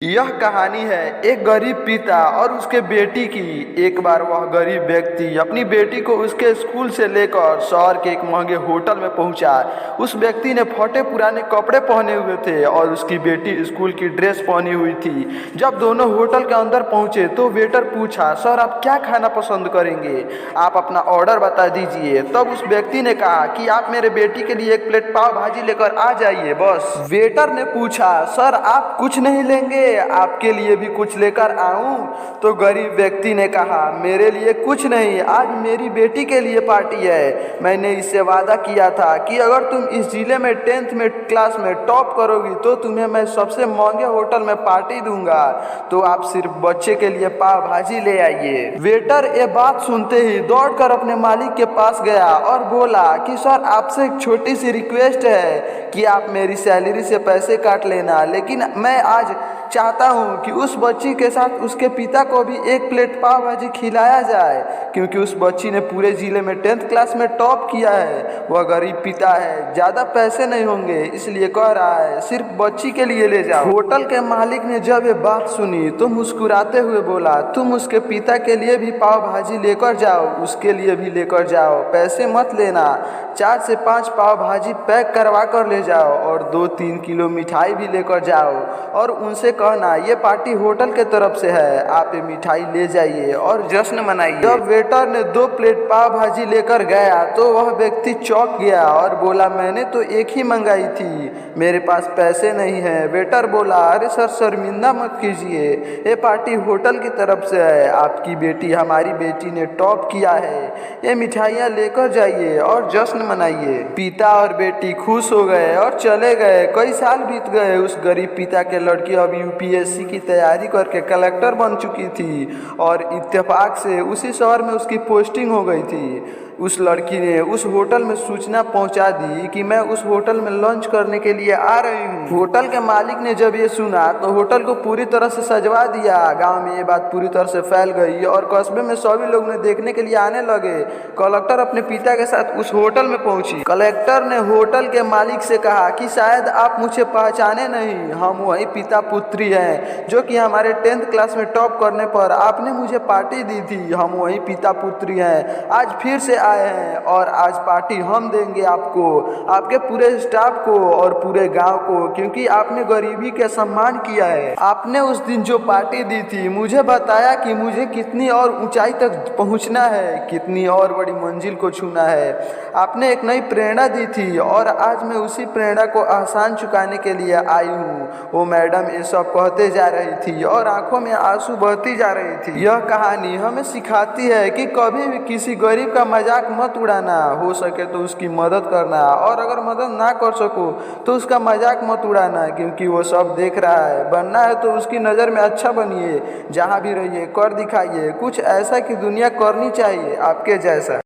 यह कहानी है एक गरीब पिता और उसके बेटी की। एक बार वह गरीब व्यक्ति अपनी बेटी को उसके स्कूल से लेकर शहर के एक महंगे होटल में पहुंचा। उस व्यक्ति ने फटे पुराने कपड़े पहने हुए थे और उसकी बेटी स्कूल की ड्रेस पहनी हुई थी। जब दोनों होटल के अंदर पहुंचे तो वेटर पूछा, सर आप क्या खाना पसंद करेंगे, आप अपना ऑर्डर बता दीजिए। तब उस व्यक्ति ने कहा कि आप मेरे बेटी के लिए एक प्लेट पाव भाजी लेकर आ जाइए बस। वेटर ने पूछा, सर आप कुछ नहीं लेंगे, आपके लिए भी कुछ लेकर आऊं? तो गरीब व्यक्ति ने कहा, मेरे लिए कुछ नहीं, आज मेरी बेटी के लिए पार्टी है। मैंने इससे वादा किया था कि अगर तुम इस जिले में 10th में क्लास में टॉप करोगी तो तुम्हें मैं सबसे महंगे होटल में पार्टी दूंगा, तो आप सिर्फ बच्चे के लिए पाव भाजी ले आइए। वेटर ये बात सुनते ही दौड़कर अपने मालिक के पास गया और बोला कि सर आपसे एक छोटी सी रिक्वेस्ट है कि आप मेरी सैलरी से पैसे काट लेना, लेकिन मैं आज चाहता हूं कि उस बच्ची के साथ उसके पिता को भी एक प्लेट पाव भाजी खिलाया जाए, क्योंकि उस बच्ची ने पूरे जिले में 10th क्लास में टॉप किया है। वह गरीब पिता है, ज़्यादा पैसे नहीं होंगे, इसलिए कह रहा है सिर्फ बच्ची के लिए ले जाओ। होटल के मालिक ने जब ये बात सुनी तो मुस्कुराते हुए बोला, तुम उसके पिता के लिए भी पाव भाजी लेकर जाओ, उसके लिए भी लेकर जाओ, पैसे मत लेना। 4 से 5 पाव भाजी पैक करवा कर ले जाओ और 2-3 किलो मिठाई भी लेकर जाओ और उनसे कहना ये पार्टी होटल के तरफ से है, आप ये मिठाई ले जाइए और जश्न मनाइए। जब वेटर ने 2 प्लेट पाव भाजी लेकर गया तो वह व्यक्ति चौंक गया और बोला, मैंने तो एक ही मंगाई थी, मेरे पास पैसे नहीं है। वेटर बोला, अरे सर शर्मिंदा मत कीजिए, ये पार्टी होटल की तरफ से है, आपकी बेटी हमारी बेटी ने टॉप किया है, ये मिठाइयाँ लेकर जाइए और जश्न मनाइए। पिता और बेटी खुश हो गए और चले गए। कई साल बीत गए। उस गरीब पिता के लड़की अब यूपीएससी की तैयारी करके कलेक्टर बन चुकी थी और इत्तेफाक से उसी शहर में उसकी पोस्टिंग हो गई थी। उस लड़की ने उस होटल में सूचना पहुंचा दी कि मैं उस होटल में लंच करने के लिए आ रही हूं। होटल के मालिक ने जब ये सुना तो होटल को पूरी तरह से सजवा दिया। गांव में ये बात पूरी तरह से फैल गई और कस्बे में सभी लोग उन्हें देखने के लिए आने लगे। कलेक्टर अपने पिता के साथ उस होटल में पहुंची। कलेक्टर ने होटल के मालिक से कहा कि शायद आप मुझे पहचाने नहीं, हम वही पिता पुत्री हैं जो कि हमारे 10th क्लास में टॉप करने पर आपने मुझे पार्टी दी थी। हम वही पिता पुत्री हैं, आज फिर से आए हैं और आज पार्टी हम देंगे आपको, आपके पूरे स्टाफ को और पूरे गांव को, क्योंकि आपने गरीबी के सम्मान किया है। आपने उस दिन जो पार्टी दी थी मुझे बताया कि मुझे कितनी और ऊंचाई तक पहुंचना है, कितनी और बड़ी मंजिल को छूना है। आपने एक नई प्रेरणा दी थी और आज मैं उसी प्रेरणा को आसान चुकाने के लिए आई हूँ। वो मैडम ये सब कहते जा रही थी और आंखों में आंसू बहती जा रही थी। यह कहानी हमें सिखाती है कि कभी भी किसी गरीब का मजाक मत उड़ाना, हो सके तो उसकी मदद करना, और अगर मदद ना कर सको तो उसका मजाक मत उड़ाना, क्योंकि वो सब देख रहा है। बनना है तो उसकी नज़र में अच्छा बनिए, जहाँ भी रहिए कर दिखाइए कुछ ऐसा कि दुनिया करनी चाहिए आपके जैसा।